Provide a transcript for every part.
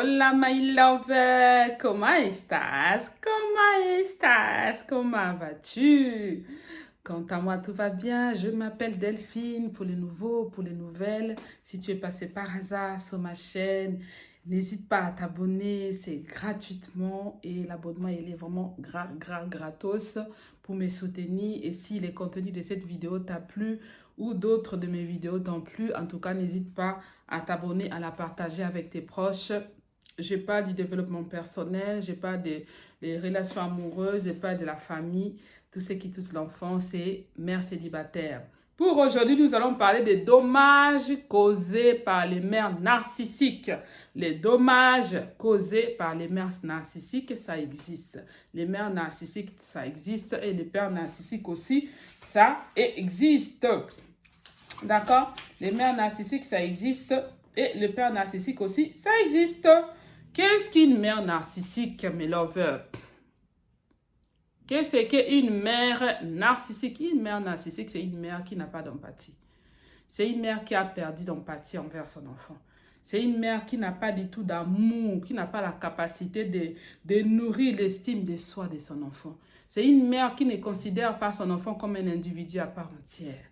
Hola, my lover, ¿cómo estás? ¿Cómo estás? Comment vas-tu? Quant à moi, tout va bien. Je m'appelle Delphine pour les nouveaux, pour les nouvelles. Si tu es passé par hasard sur ma chaîne, n'hésite pas à t'abonner. C'est gratuitement et l'abonnement, il est vraiment gratos pour me soutenir. Et si les contenus de cette vidéo t'a plu ou d'autres de mes vidéos t'ont plu, en tout cas, n'hésite pas à t'abonner, à la partager avec tes proches. Je n'ai pas du développement personnel, je n'ai pas des relations amoureuses, je n'ai pas de la famille. Tout ce qui touche l'enfant, c'est mère célibataire. Pour aujourd'hui, nous allons parler des dommages causés par les mères narcissiques. Les dommages causés par les mères narcissiques, ça existe. Les mères narcissiques, ça existe. Et les pères narcissiques aussi, ça existe. D'accord? Les mères narcissiques, ça existe. Et le père narcissique aussi, ça existe. Qu'est-ce qu'une mère narcissique, mes lovers? Qu'est-ce qu'une mère narcissique? Une mère narcissique, c'est une mère qui n'a pas d'empathie. C'est une mère qui a perdu d'empathie envers son enfant. C'est une mère qui n'a pas du tout d'amour, qui n'a pas la capacité de nourrir l'estime de soi de son enfant. C'est une mère qui ne considère pas son enfant comme un individu à part entière.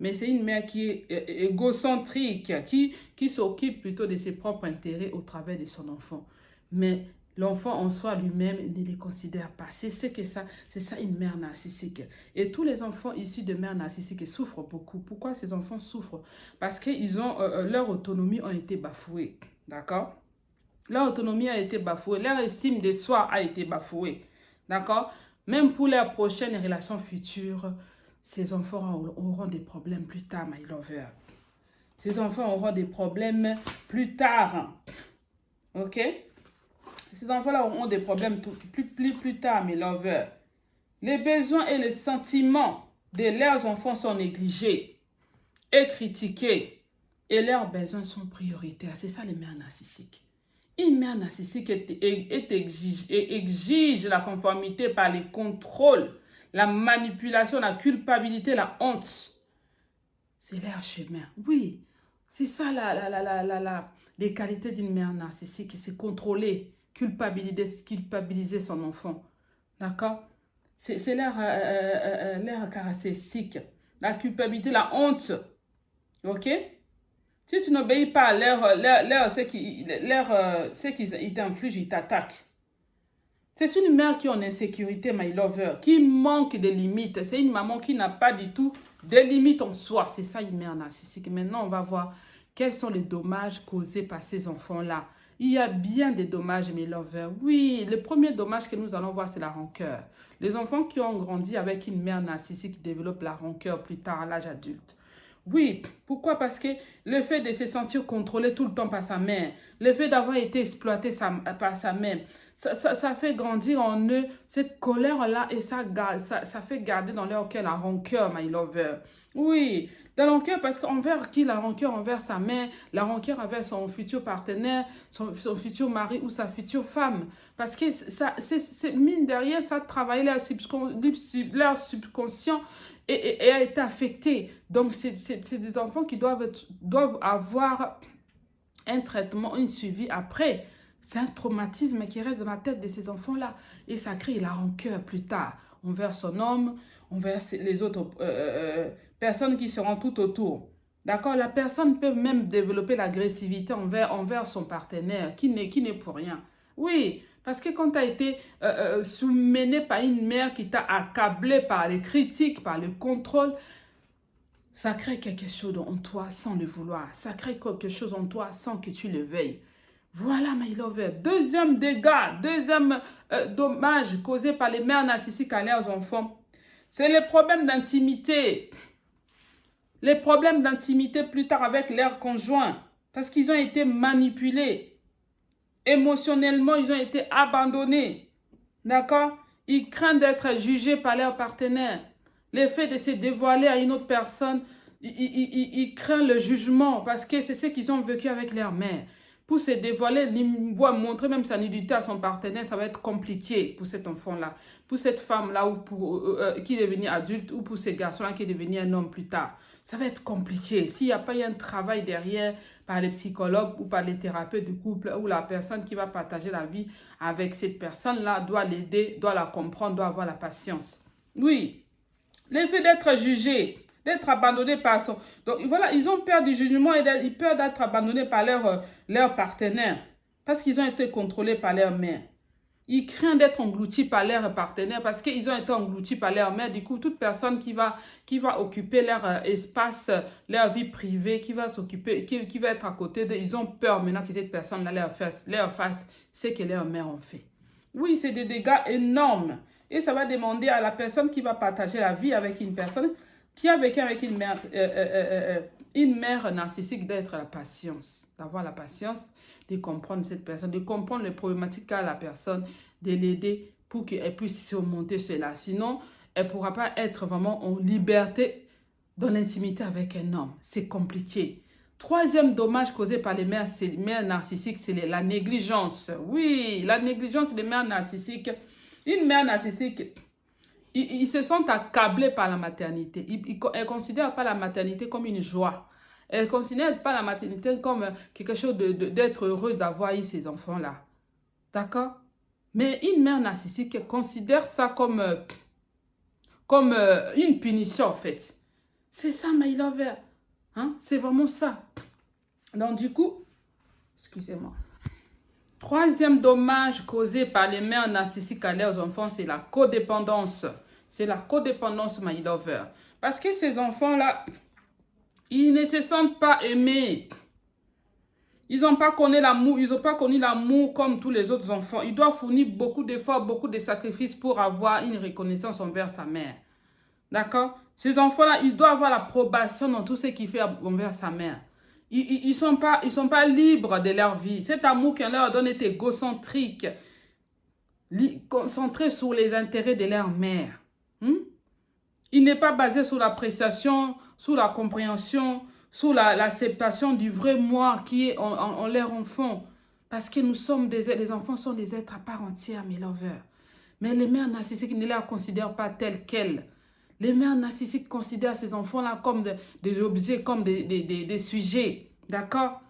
Mais c'est une mère qui est égocentrique, qui s'occupe plutôt de ses propres intérêts au travers de son enfant. Mais l'enfant en soi lui-même ne les considère pas. C'est ça une mère narcissique. Et tous les enfants issus de mères narcissiques souffrent beaucoup. Pourquoi ces enfants souffrent? Parce que leur autonomie a été bafouée. D'accord? Leur autonomie a été bafouée. Leur estime de soi a été bafouée. D'accord? Même pour leurs prochaines relations futures, ces enfants auront des problèmes plus tard, my lover. Ces enfants auront des problèmes plus tard. Ok? Ces enfants-là auront des problèmes plus tard, mes lovers. Les besoins et les sentiments de leurs enfants sont négligés et critiqués. Et leurs besoins sont prioritaires. C'est ça les mères narcissiques. Une mère narcissique exige la conformité par les contrôles, la manipulation, la culpabilité, la honte. C'est leur chemin. Oui, c'est ça les qualités d'une mère narcissique. C'est contrôler, culpabiliser son enfant. D'accord? C'est leur caractéristique. La culpabilité, la honte. Ok? Si tu n'obéis pas à ce qu'ils t'infligent, ils t'attaquent. C'est une mère qui est en insécurité, my lover, qui manque de limites. C'est une maman qui n'a pas du tout de limites en soi. C'est ça une mère narcissique. Maintenant, on va voir quels sont les dommages causés par ces enfants-là. Il y a bien des dommages, mes lovers. Oui, le premier dommage que nous allons voir, c'est la rancœur. Les enfants qui ont grandi avec une mère narcissique développent la rancœur plus tard à l'âge adulte. Oui, pourquoi? Parce que le fait de se sentir contrôlé tout le temps par sa mère, le fait d'avoir été exploité par sa mère, ça fait grandir en eux cette colère-là et ça fait garder dans leur cœur la rancœur, my lover. Oui, la rancœur parce qu'envers qui? La rancœur envers sa mère, la rancœur envers son futur partenaire, son futur mari ou sa future femme. Parce que mine derrière, ça travaille leur subconscient et a été affecté. Donc, c'est des enfants qui doivent avoir un traitement, un suivi après. C'est un traumatisme qui reste dans la tête de ces enfants-là. Et ça crée la rancœur plus tard envers son homme, envers les autres personnes qui seront tout autour. D'accord? La personne peut même développer l'agressivité envers son partenaire qui n'est pour rien. Oui, parce que quand tu as été soumené par une mère qui t'a accablé par les critiques, par le contrôle, ça crée quelque chose en toi sans le vouloir. Ça crée quelque chose en toi sans que tu le veuilles. Voilà, my lover. Deuxième dégât, deuxième dommage causé par les mères narcissiques à leurs enfants, c'est les problèmes d'intimité. Les problèmes d'intimité plus tard avec leurs conjoints. Parce qu'ils ont été manipulés. Émotionnellement, ils ont été abandonnés. D'accord? Ils craignent d'être jugés par leur partenaire. Le fait de se dévoiler à une autre personne, ils craignent le jugement parce que c'est ce qu'ils ont vécu avec leur mère. Pour se dévoiler, montrer même sa nudité à son partenaire, ça va être compliqué pour cet enfant-là. Pour cette femme-là qui est devenue adulte ou pour ce garçon-là qui est devenu un homme plus tard. ça va être compliqué. S'il n'y a pas eu un travail derrière par les psychologues ou par les thérapeutes de couple ou la personne qui va partager la vie avec cette personne-là doit l'aider, doit la comprendre, doit avoir la patience. Oui, l'effet d'être jugé, d'être abandonné par son... Donc voilà, ils ont peur du jugement et ils ont peur d'être abandonnés par leur partenaire parce qu'ils ont été contrôlés par leur mère. Ils craignent d'être engloutis par leur partenaire parce qu'ils ont été engloutis par leur mère. Du coup, toute personne qui va occuper leur espace, leur vie privée, qui va s'occuper, qui va être à côté d'eux, ils ont peur maintenant que cette personne-là leur fasse ce que leur mère ont fait. Oui, c'est des dégâts énormes. Et ça va demander à la personne qui va partager la vie avec une personne qui a vécu avec une mère narcissique d'être la patience, d'avoir la patience, de comprendre cette personne, de comprendre les problématiques qu'a la personne, de l'aider pour qu'elle puisse surmonter cela. Sinon, elle ne pourra pas être vraiment en liberté dans l'intimité avec un homme. C'est compliqué. Troisième dommage causé par les mères narcissiques, c'est la négligence. Oui, la négligence des mères narcissiques. Une mère narcissique, ils se sentent accablés par la maternité. Elle ne considère pas la maternité comme une joie. Elle ne considère pas la maternité comme quelque chose d'être heureuse d'avoir eu ces enfants-là. D'accord? Mais une mère narcissique considère ça comme une punition, en fait. C'est ça, my lover. Hein? C'est vraiment ça. Donc, du coup, excusez-moi. Troisième dommage causé par les mères narcissiques à leurs enfants, c'est la codépendance. C'est la codépendance, my lover. Parce que ces enfants-là, ils ne se sentent pas aimés. Ils n'ont pas connu l'amour. Ils n'ont pas connu l'amour comme tous les autres enfants. Ils doivent fournir beaucoup d'efforts, beaucoup de sacrifices pour avoir une reconnaissance envers sa mère. D'accord? Ces enfants-là, ils doivent avoir l'approbation dans tout ce qu'il fait envers sa mère. Ils ne sont pas libres de leur vie. Cet amour qu'on leur donne est égocentrique, concentré sur les intérêts de leur mère. Il n'est pas basé sur l'appréciation, sur la compréhension, sur l'acceptation du vrai moi qui est en leur enfant. Parce que les enfants sont des êtres à part entière, mes lovers. Mais les mères narcissiques ne les considèrent pas telles quelles. Les mères narcissiques considèrent ces enfants-là comme des objets, comme des sujets. D'accord?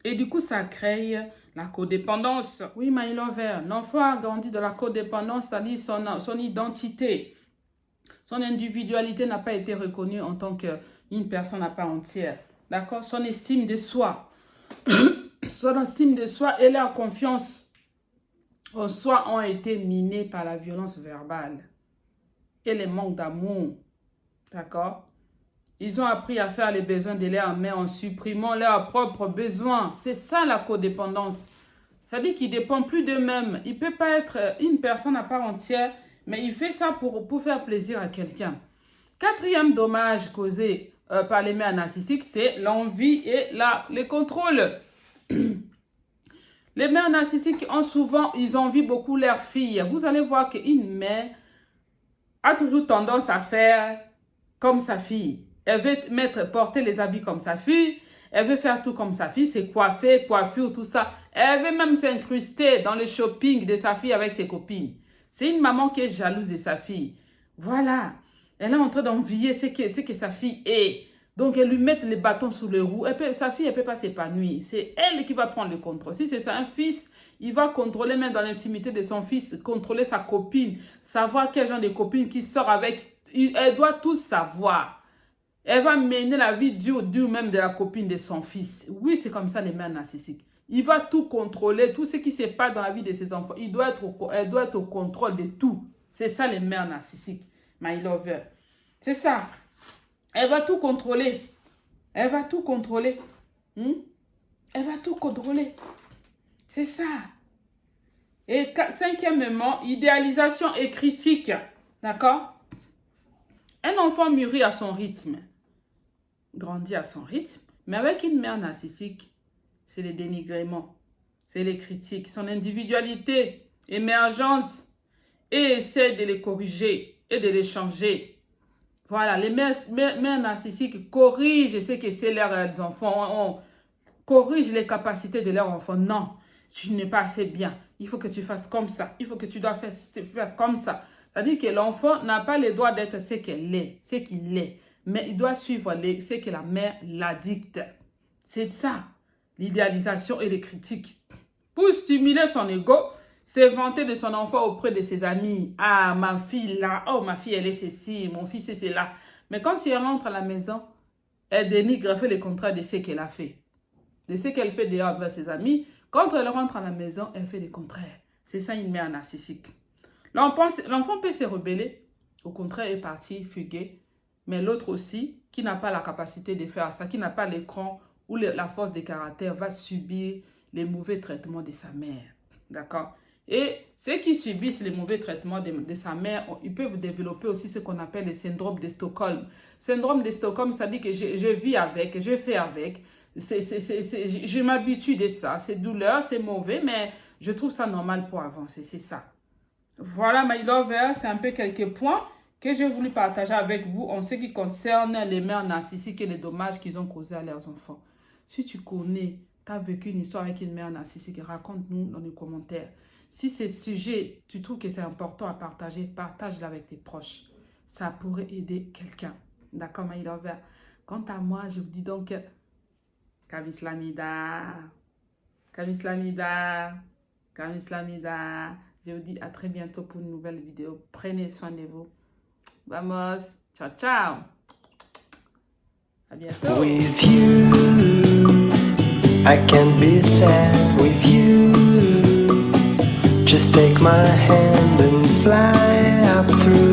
Et du coup, ça crée la codépendance. Oui, my lover, l'enfant a grandi de la codépendance, c'est-à-dire son identité. Son individualité n'a pas été reconnue en tant qu'une personne à part entière. D'accord? Son estime de soi. Son estime de soi et leur confiance en soi ont été minées par la violence verbale et les manques d'amour. D'accord? Ils ont appris à faire les besoins de leur mère en supprimant leurs propres besoins. C'est ça la codépendance. C'est-à-dire qu'ils ne dépendent plus d'eux-mêmes. Il ne peut pas être une personne à part entière, mais il fait ça pour faire plaisir à quelqu'un. Quatrième dommage causé par les mères narcissiques, c'est l'envie et les contrôles. Les mères narcissiques ils envient beaucoup leurs filles. Vous allez voir qu'une mère a toujours tendance à faire comme sa fille. Elle veut porter les habits comme sa fille. Elle veut faire tout comme sa fille. C'est coiffer, coiffure, tout ça. Elle veut même s'incruster dans le shopping de sa fille avec ses copines. C'est une maman qui est jalouse de sa fille. Voilà. Elle est en train d'envier ce que sa fille est. Donc, elle lui met les bâtons sous les roues. Sa fille, elle ne peut pas s'épanouir. C'est elle qui va prendre le contrôle. Si c'est ça, un fils, il va contrôler même dans l'intimité de son fils, contrôler sa copine, savoir quel genre de copine qui sort avec. Elle doit tout savoir. Elle va mener la vie dure même de la copine de son fils. Oui, c'est comme ça les mères narcissiques. Il va tout contrôler, tout ce qui se passe dans la vie de ses enfants. Elle doit être au contrôle de tout. C'est ça les mères narcissiques, my lover. C'est ça. Elle va tout contrôler. Elle va tout contrôler. Elle va tout contrôler. C'est ça. Et cinquièmement, idéalisation et critique. D'accord? Un enfant mûrit à son rythme. Grandit à son rythme. Mais avec une mère narcissique, c'est les dénigrements. C'est les critiques. Son individualité émergente et essaie de les corriger et de les changer. Voilà, les mères narcissiques corrigent ce que c'est leurs enfants. On corrige les capacités de leurs enfants. Non, tu n'es pas assez bien. Il faut que tu fasses comme ça. Il faut que tu dois faire comme ça. C'est-à-dire que l'enfant n'a pas le droit d'être ce qu'il est. mais il doit suivre ce que la mère la dicte. C'est ça, l'idéalisation et les critiques. Pour stimuler son ego, c'est vanter de son enfant auprès de ses amis. Ah, ma fille là, oh, ma fille, elle est ceci, mon fils, c'est cela. Mais quand il rentre à la maison, elle dénigre, fait le contraire de ce qu'elle a fait. De ce qu'elle fait dehors avec ses amis. Quand elle rentre à la maison, elle fait le contraire. C'est ça une mère narcissique. L'enfant peut se rebeller, au contraire, est parti, fuguer. Mais l'autre aussi, qui n'a pas la capacité de faire ça, qui n'a pas l'écran ou la force de caractère, va subir les mauvais traitements de sa mère. D'accord? Et ceux qui subissent les mauvais traitements de sa mère, ils peuvent développer aussi ce qu'on appelle le syndrome de Stockholm. Syndrome de Stockholm, ça dit que je vis avec, je fais avec, je m'habitue de ça. C'est douleur, c'est mauvais, mais je trouve ça normal pour avancer, c'est ça. Voilà, my lover, c'est un peu quelques points que j'ai voulu partager avec vous en ce qui concerne les mères narcissiques et les dommages qu'ils ont causés à leurs enfants. Si tu connais, tu as vécu une histoire avec une mère narcissique, raconte-nous dans les commentaires. Si ce sujet, tu trouves que c'est important à partager, partage-le avec tes proches. Ça pourrait aider quelqu'un. D'accord, my lover? Quant à moi, je vous dis donc, Kamislamida, Kamislamida, Kamislamida. Je vous dis à très bientôt pour une nouvelle vidéo. Prenez soin de vous. Vamos. Ciao, ciao. À bientôt. With you, I can't be sad with you. Just take my hand and fly up through the